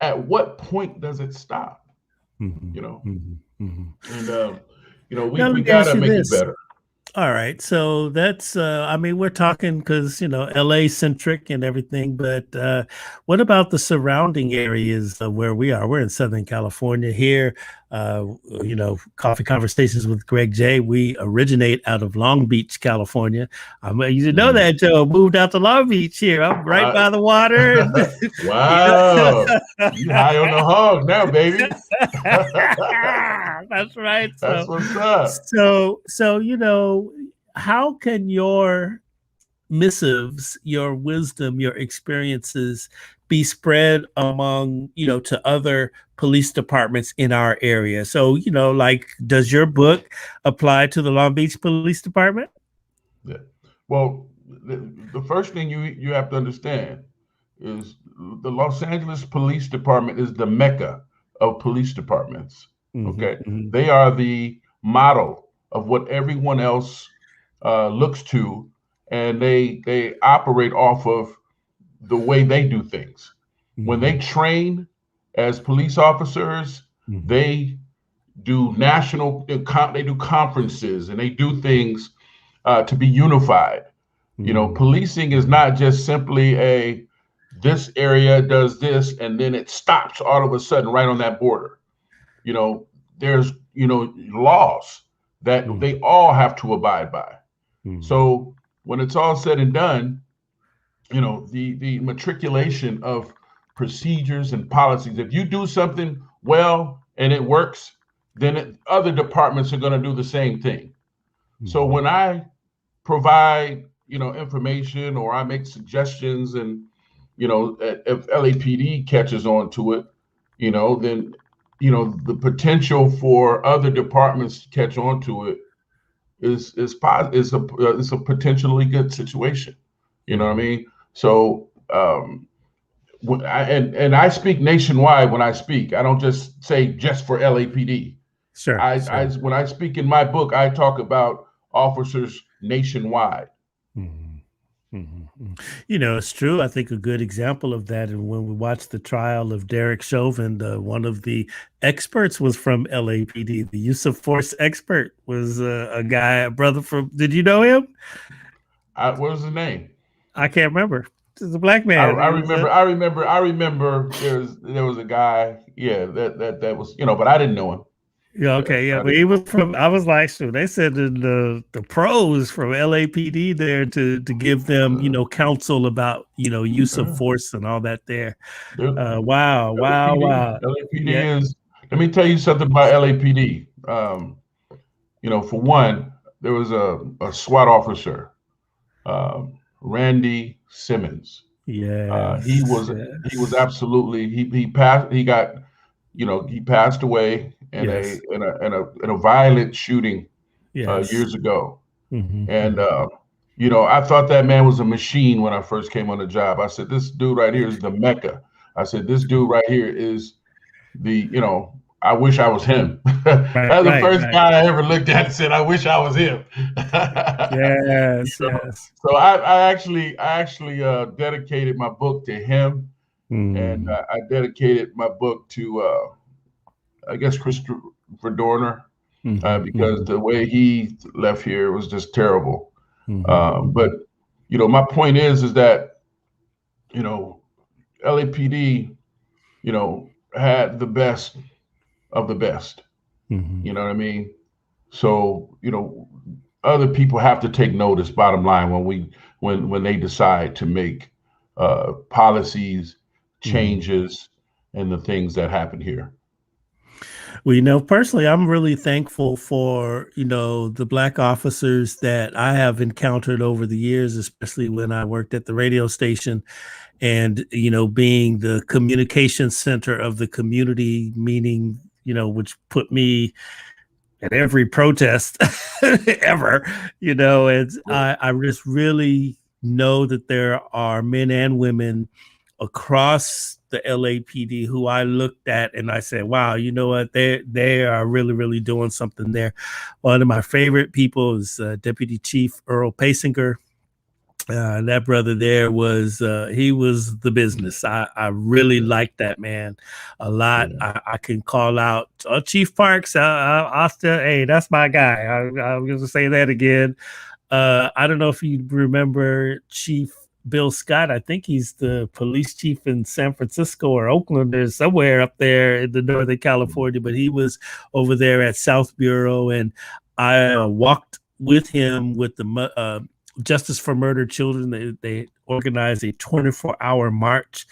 At what point does it stop? And we gotta make it better. All right. So that's, we're talking because, LA centric and everything, but what about the surrounding areas of where we are? We're in Southern California here. Coffee Conversations with Greg J. We originate out of Long Beach, California. You didn't know that, Joe. Moved out to Long Beach here. I'm right by the water. And, wow. You high on the hog now, baby. That's right. That's what's up. So, how can your missives, your wisdom, your experiences be spread among, to other police departments in our area? So, like, does your book apply to the Long Beach Police Department? Yeah. Well, the first thing you have to understand is the Los Angeles Police Department is the mecca of police departments. Okay. They are the model of what everyone else looks to, and they operate off of the way they do things. When they train as police officers, they do they do conferences, and they do things to be unified. Policing is not just simply this area does this and then it stops all of a sudden right on that border. There's laws that they all have to abide by. So when it's all said and done, the matriculation of procedures and policies, if you do something well and it works, then other departments are going to do the same thing. So when I provide information, or I make suggestions, and if LAPD catches on to it, then the potential for other departments to catch on to it is a potentially good situation. You know what I mean? So I speak nationwide when I speak. I don't just say just for LAPD. Sure. When I speak in my book, I talk about officers nationwide. It's true. I think a good example of that, and when we watched the trial of Derek Chauvin, one of the experts was from LAPD. The use of force expert was a brother from. Did you know him? What was his name? I can't remember. He's a black man. I remember. There was a guy. Yeah, that was but I didn't know him. Yeah, okay, yeah, but he was from. I was like, so they said the pros from LAPD there to give them counsel about use of force and all that there. Wow. LAPD is. Let me tell you something about LAPD. For one, there was a SWAT officer, Randy Simmons. Yeah, he was absolutely he passed. He got he passed away in a violent shooting years ago. And I thought that man was a machine when I first came on the job. I said, this dude right here is the mecca. I said, this dude right here is I wish I was him. That's the first guy I ever looked at and said, I wish I was him. Yes. So I actually dedicated my book to him. And I dedicated my book to I guess Christopher Dorner, because the way he left here was just terrible. But my point is that LAPD had the best of the best. You know what I mean? So other people have to take notice. Bottom line, when they decide to make policies, changes, and the things that happen here. Well, personally, I'm really thankful for, the Black officers that I have encountered over the years, especially when I worked at the radio station and, being the communication center of the community, meaning, which put me at every protest ever, and I just really know that there are men and women across the LAPD who I looked at and I said, wow, you know what? They are really, really doing something there. One of my favorite people is Deputy Chief Earl Pasinger. That brother there he was the business. I really liked that man a lot. Yeah. I can call out Chief Parks. I'll still, hey, that's my guy. I'm going to say that again. I don't know if you remember Chief Bill Scott. I think he's the police chief in San Francisco or Oakland or somewhere up there in the Northern California, but he was over there at South Bureau, and I walked with him with the Justice for Murdered Children. They organized a 24-hour march,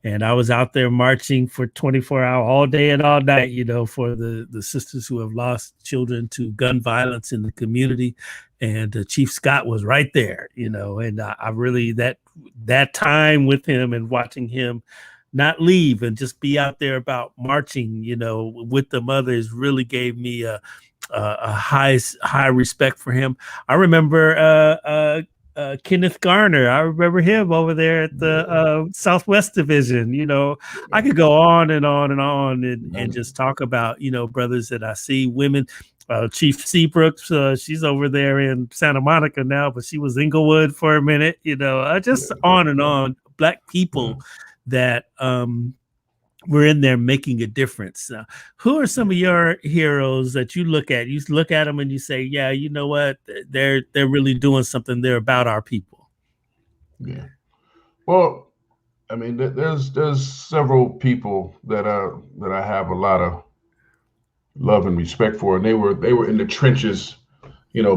and I was out there marching for 24 hours, all day and all night, for the sisters who have lost children to gun violence in the community. And Chief Scott was right there, and I really, that time with him and watching him not leave and just be out there about marching, with the mothers really gave me a high respect for him. I remember Kenneth Garner. I remember him over there at the Southwest Division. I could go on and on and on and just talk about, brothers that I see, women. Chief Seabrooks, she's over there in Santa Monica now, but she was Inglewood for a minute, just on and on. Black people that were in there making a difference. Who are some of your heroes that you look at? You look at them and you say, yeah, you know what? They're really doing something. They're about our people. Yeah. Well, I mean, there's several people that I have a lot of love and respect for, and they were in the trenches,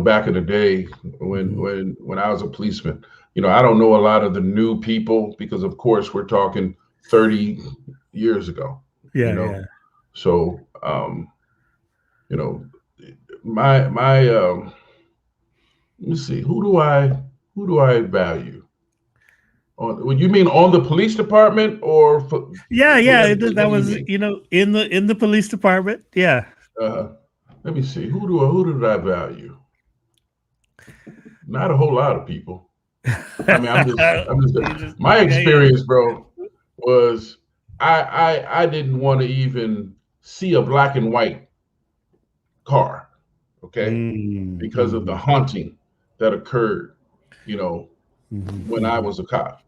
back in the day when I was a policeman. I don't know a lot of the new people because, of course, we're talking 30 years ago. Yeah. So, my let me see, who do I value? Would you mean on the police department or? That was in the police department. Yeah. Let me see. Who did I value? Not a whole lot of people. I mean, I'm just my experience, bro, was I didn't want to even see a black and white car, okay, because of the haunting that occurred, when I was a cop.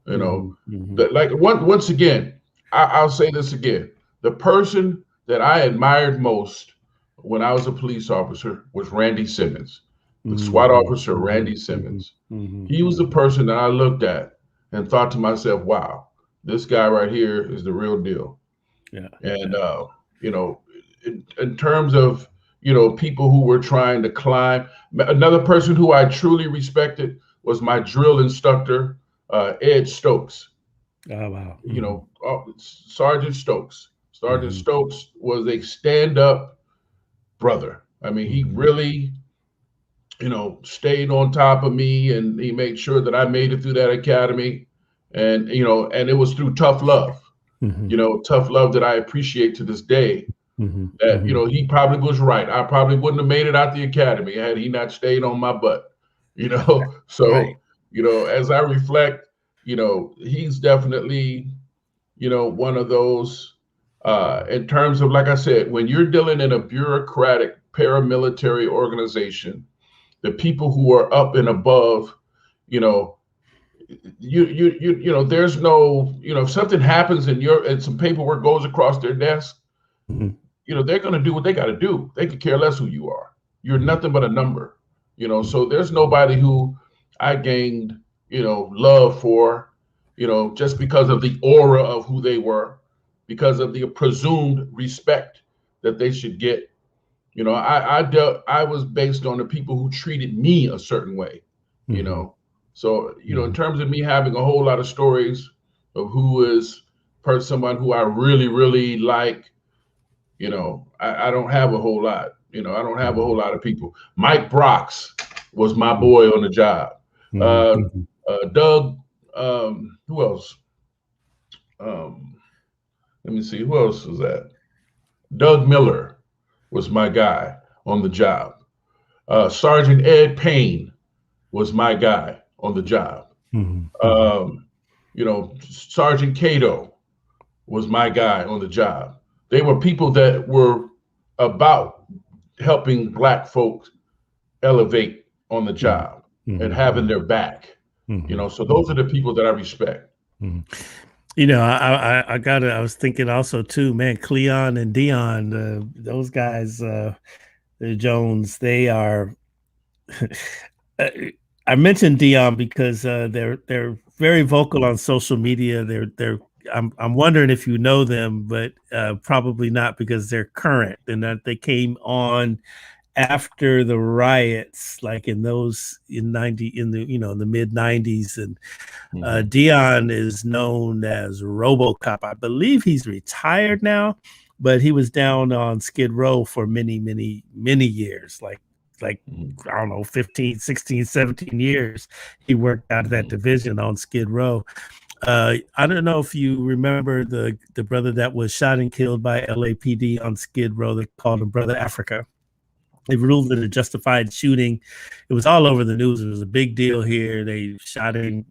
That, like, once again, I'll say this again. The person that I admired most when I was a police officer was Randy Simmons, the SWAT officer, Randy Simmons. He was the person that I looked at and thought to myself, wow, this guy right here is the real deal. Yeah. And, in terms of, people who were trying to climb, another person who I truly respected was my drill instructor, Ed Stokes. Oh, wow. Sergeant Stokes. Sergeant Stokes was a stand-up brother. I mean, he really, stayed on top of me, and he made sure that I made it through that academy. And, and it was through tough love, tough love that I appreciate to this day. That, he probably was right. I probably wouldn't have made it out the academy had he not stayed on my butt, So, right. As I reflect, he's definitely, one of those, in terms of, like I said, when you're dealing in a bureaucratic paramilitary organization, the people who are up and above, there's no, if something happens and some paperwork goes across their desk, they're going to do what they got to do. They could care less who you are. You're nothing but a number, so there's nobody who I gained, love for, just because of the aura of who they were, because of the presumed respect that they should get. I was based on the people who treated me a certain way, So, in terms of me having a whole lot of stories of who is someone who I really, really like, I don't have a whole lot. I don't have a whole lot of people. Mike Brox was my boy on the job. Doug, who else? Let me see, who else was that? Doug Miller was my guy on the job. Sergeant Ed Payne was my guy on the job. Sergeant Cato was my guy on the job. They were people that were about helping Black folks elevate on the job and having their back. So those are the people that I respect. I was thinking also too, man, Cleon and Dion, those guys, Jones, they are. I mentioned Dion because they're very vocal on social media. I'm wondering if you know them, but probably not because they're current and that they came on after the riots, like in the mid 90s. And Dion is known as RoboCop. I believe he's retired now, but he was down on Skid Row for many, many, many years, like I don't know, 15, 16, 17 years. He worked out of that division on Skid Row. I don't know if you remember the brother that was shot and killed by LAPD on Skid Row. They called him Brother Africa. They ruled it a justified shooting. It was all over the news. It was a big deal here. They shot him,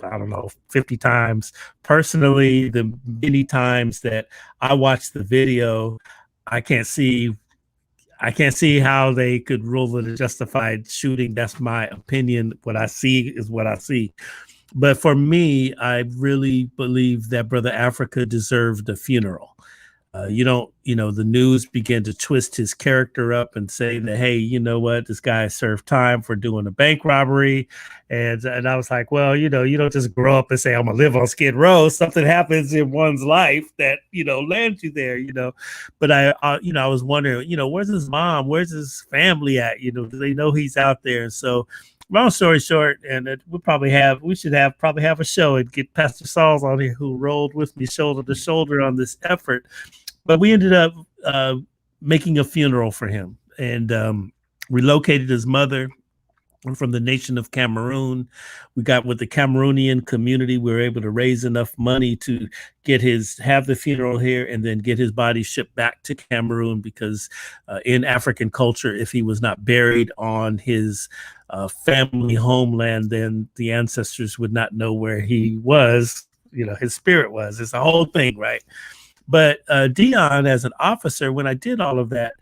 I don't know, 50 times. Personally, the many times that I watched the video, I can't see how they could rule it a justified shooting. That's my opinion. What I see is what I see. But for me, I really believe that Brother Africa deserved a funeral. The news began to twist his character up and say that, hey, you know what, this guy served time for doing a bank robbery. And I was like, well, you don't just grow up and say, I'm going to live on Skid Row. Something happens in one's life that, lands you there, But I was wondering, where's his mom? Where's his family at? Do they know he's out there? And so, long story short, and we should have a show and get Pastor Sauls on here who rolled with me shoulder to shoulder on this effort. But we ended up making a funeral for him and relocated his mother from the nation of Cameroon. We got with the Cameroonian community. We were able to raise enough money to have the funeral here and then get his body shipped back to Cameroon because in African culture, if he was not buried on his family homeland, then the ancestors would not know where he was, his spirit was. It's a whole thing, right? But Dion, as an officer, when I did all of that,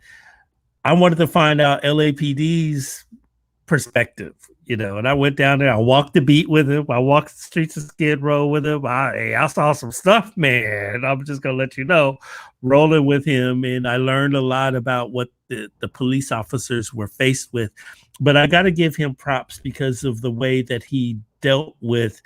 I wanted to find out LAPD's perspective, and I went down there. I walked the beat with him. I walked the streets of Skid Row with him. I saw some stuff, man. I'm just going to let you know, rolling with him. And I learned a lot about what the police officers were faced with. But I got to give him props because of the way that he dealt with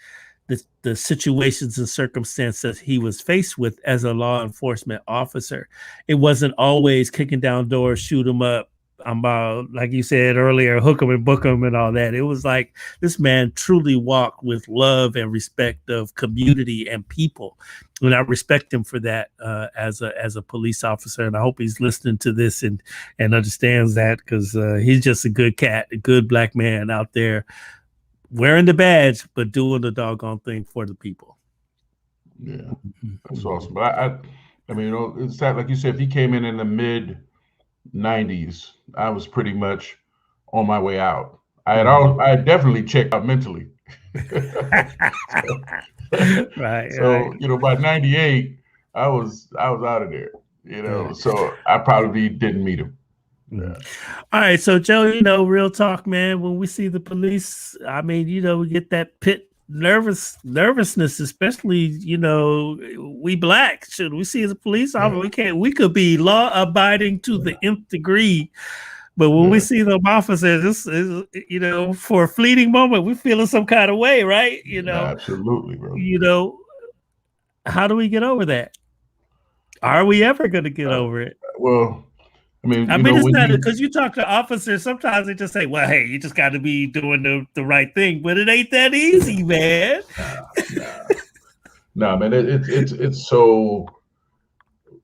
the situations and circumstances he was faced with as a law enforcement officer. It wasn't always kicking down doors, shoot him up. Like you said earlier, hook 'em and book 'em and all that. It was like this man truly walked with love and respect of community and people. And I respect him for that as a police officer. And I hope he's listening to this and understands that because he's just a good cat, a good black man out there wearing the badge, but doing the doggone thing for the people. Yeah, that's awesome. But I mean, it's sad, like you said, if he came in the mid 90s, I was pretty much on my way out. I had definitely checked out mentally. Right. So, by 98, I was out of there, so I probably didn't meet him. Yeah. All right. So Joe, real talk, man, when we see the police, I mean, we get that pit nervousness, especially, we black. Should we see as a police officer? We could be law abiding to the nth degree. But when we see them officers, this is, for a fleeting moment, we're feeling some kind of way, right? Absolutely, bro. How do we get over that? Are we ever going to get over it? Well, I mean, it's not because you talk to officers. Sometimes they just say, "Well, hey, you just got to be doing the right thing," but it ain't that easy, man. No, man, it's so,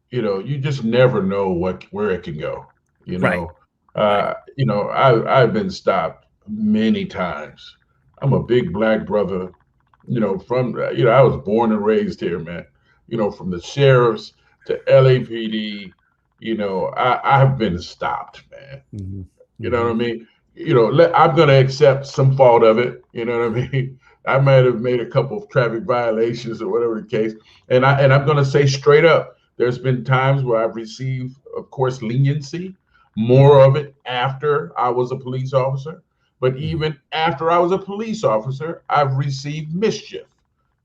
you just never know where it can go. Right. I've been stopped many times. I'm a big black brother. I was born and raised here, man. From the sheriffs to LAPD. I have been stopped, man. Mm-hmm. You know what I mean? I'm going to accept some fault of it. You know what I mean? I might have made a couple of traffic violations or whatever the case. And I'm going to say straight up, there's been times where I've received, of course, leniency, more of it after I was a police officer. But even after I was a police officer, I've received mischief.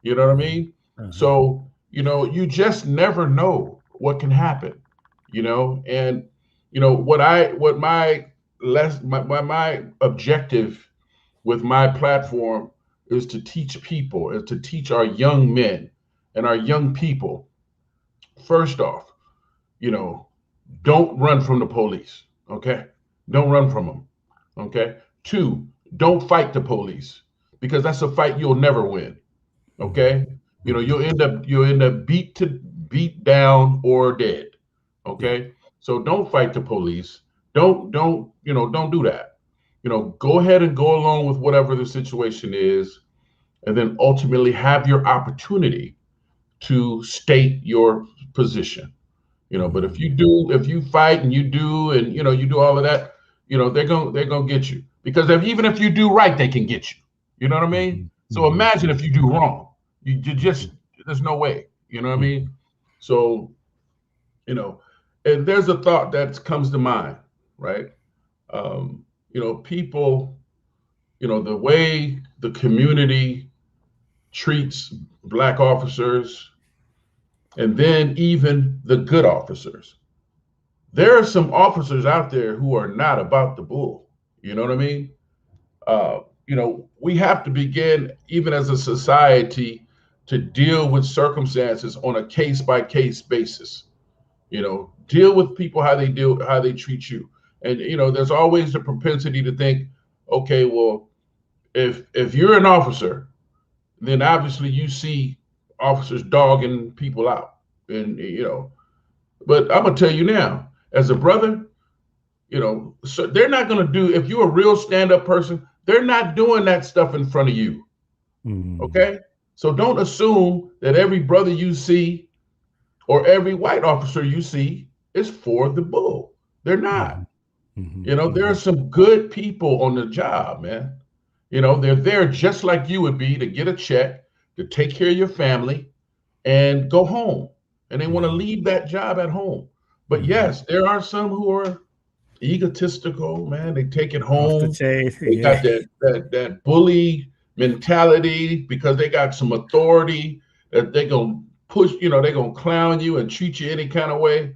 You know what I mean? Uh-huh. So, you just never know what can happen. And what my objective with my platform is to teach people, is to teach our young men and our young people. First off, you know, don't run from the police. Okay. Don't run from them. Okay. Two, don't fight the police because that's a fight you'll never win. Okay. You know, you'll end up beat down or dead. Okay. So don't fight the police. Don't do that. You know, go ahead and go along with whatever the situation is, and then ultimately have your opportunity to state your position. You know, but if you fight and you do all of that, you know, they're gonna get you because even if you do right, they can get you. You know what I mean? So imagine if you do wrong, you just there's no way. You know what I mean? So, you know, and there's a thought that comes to mind, right? You know, people, you know, the way the community treats Black officers, and then even the good officers. There are some officers out there who are not about the bull. You know what I mean? You know, we have to begin, even as a society, to deal with circumstances on a case by case basis. You know, deal with people how they treat you. And you know, there's always the propensity to think, okay, well, if you're an officer, then obviously you see officers dogging people out. And you know, but I'm gonna tell you now, as a brother, you know, so they're not gonna do if you're a real stand-up person, they're not doing that stuff in front of you. Okay? So don't assume that every brother you see or every white officer you see is for the bull. They're not. You know, there are some good people on the job, man. You know, they're there just like you would be to get a check, to take care of your family, and go home. And they want to leave that job at home. But yes, there are some who are egotistical, man. They take it home. Off the chain. They got that bully mentality because they got some authority that they're gonna push, you know, they're gonna clown you and treat you any kind of way.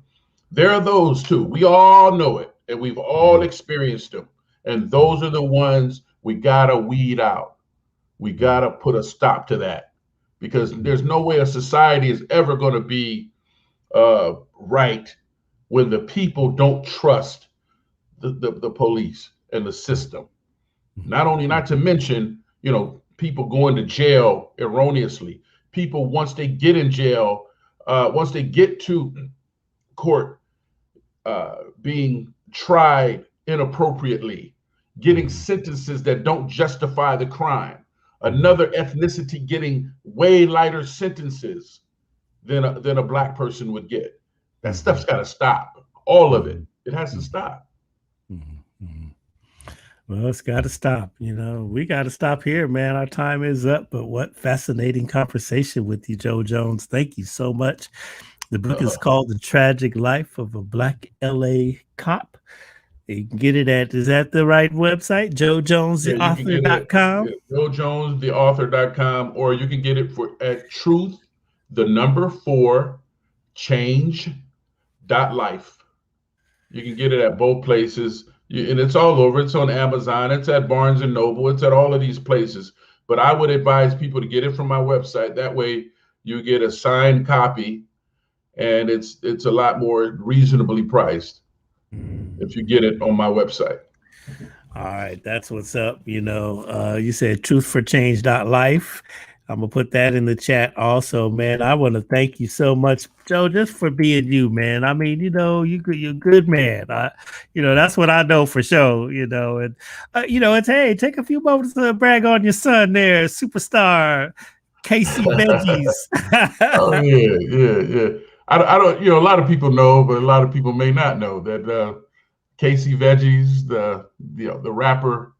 There are those too. We all know it, and we've all experienced them. And those are the ones we gotta weed out. We gotta put a stop to that because there's no way a society is ever gonna be right when the people don't trust the police and the system. Not to mention, you know, people going to jail erroneously. People, once they get in jail, once they get to court, being tried inappropriately, getting sentences that don't justify the crime. Another ethnicity getting way lighter sentences than a Black person would get. That stuff's got to stop. All of it. It has to stop. Well, it's got to stop. You know, we got to stop here, man. Our time is up. But what fascinating conversation with you, Joe Jones. Thank you so much. The book is called The Tragic Life of a Black LA Cop. You can get it at, is that the right website? JoeJonesTheAuthor.com? Yeah, JoeJonesTheAuthor.com, or you can get it at Truth, the number 4, Change.life. You can get it at both places. And it's all over. It's on Amazon. It's at Barnes and Noble. It's at all of these places. But I would advise people to get it from my website. That way you get a signed copy, and it's a lot more reasonably priced if you get it on my website. All right, that's what's up. You know, you said truthforchange.life. I'm gonna put that in the chat also, man. I want to thank you so much, Joe, just for being you, man. I mean, you know, you're a good man. You know, that's what I know for sure. You know, and you know, it's hey, take a few moments to brag on your son there, superstar Casey Veggies. Oh yeah. I don't, you know, a lot of people know, but a lot of people may not know that Casey Veggies, the rapper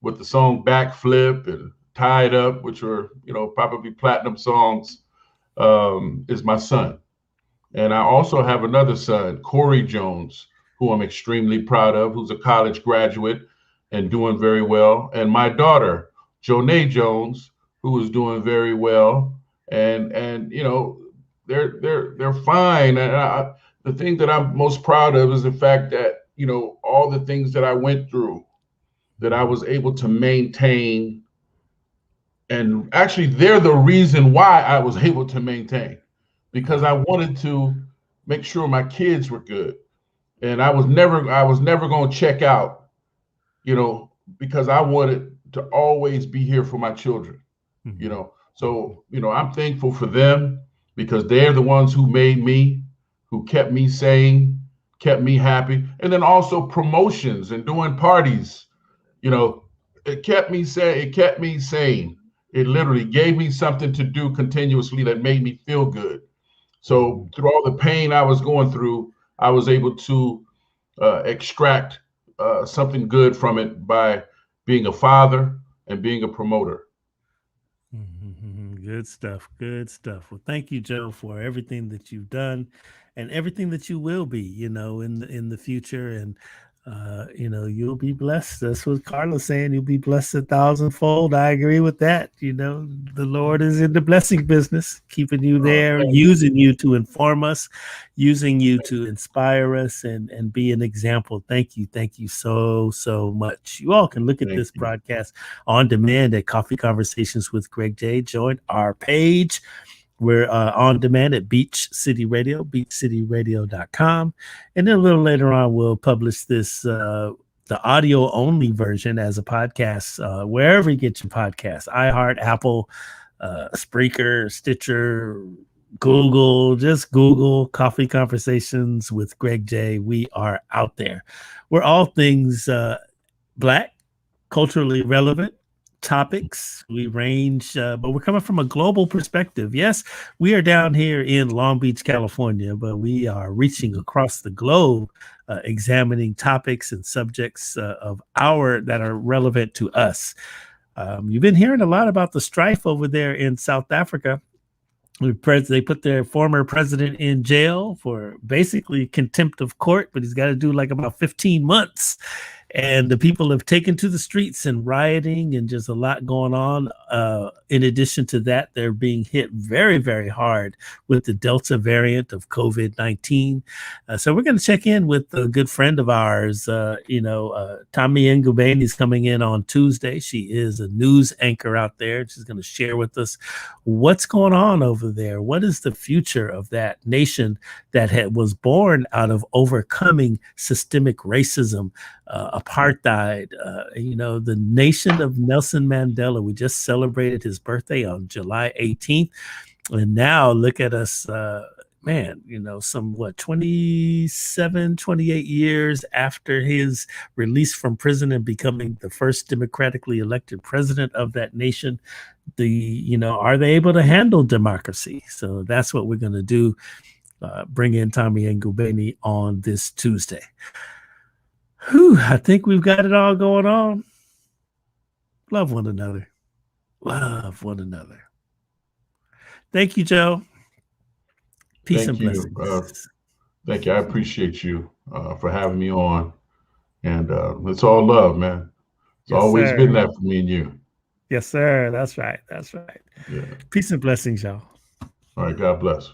with the song Backflip and Tied Up, which were, you know, probably platinum songs, is my son. And I also have another son, Corey Jones, who I'm extremely proud of, who's a college graduate and doing very well. And my daughter, Jonay Jones, who is doing very well. And you know, they're fine. And the thing that I'm most proud of is the fact that, you know, all the things that I went through, that I was able to maintain And actually, they're the reason why I was able to maintain, because I wanted to make sure my kids were good, and I was never going to check out, because I wanted to always be here for my children. So I'm thankful for them, because they're the ones who made me, who kept me sane, kept me happy. And then also promotions and doing parties, you know it kept me sane. It literally gave me something to do continuously that made me feel good. So through all the pain I was going through, I was able to extract something good from it by being a father and being a promoter. Good stuff. Good stuff. Well, thank you, Joe, for everything that you've done and everything that you will be, in the future. And you'll be blessed. That's what Carla's saying. You'll be blessed a thousandfold. I agree with that. The Lord is in the blessing business, keeping you there, using you to inform us, using you to inspire us and be an example. Thank you. Thank you so, so much. You all can look at this broadcast on demand at Coffee Conversations with Greg J. Join our page. We're on demand at Beach City Radio, beachcityradio.com. And then a little later on, we'll publish this, the audio only version as a podcast, wherever you get your podcasts, iHeart, Apple, Spreaker, Stitcher, Google. Just Google Coffee Conversations with Greg J. We are out there. We're all things Black, culturally relevant topics. We range, but we're coming from a global perspective. Yes, we are down here in Long Beach, California, but we are reaching across the globe, examining topics and subjects that are relevant to us. You've been hearing a lot about the strife over there in South Africa. They put their former president in jail for basically contempt of court, but he's got to do like about 15 months. And the people have taken to the streets and rioting and just a lot going on. In addition to that, they're being hit very, very hard with the Delta variant of COVID-19. So we're going to check in with a good friend of ours. Tomi Ngubeni is coming in on Tuesday. She is a news anchor out there. She's going to share with us what's going on over there. What is the future of that nation that was born out of overcoming systemic racism, apartheid, the nation of Nelson Mandela. We just celebrated his birthday on July 18th. And now look at us, 27, 28 years after his release from prison and becoming the first democratically elected president of that nation. Are they able to handle democracy? So that's what we're going to do. Bring in Tomi Ngubeni on this Tuesday. I think we've got it all going on. Love one another. Love one another. Thank you, Joe. Peace and blessings. Thank you. I appreciate you for having me on. And it's all love, man. It's always been that for me and you. Yes, sir. That's right. That's right. Yeah. Peace and blessings, y'all. All right. God bless.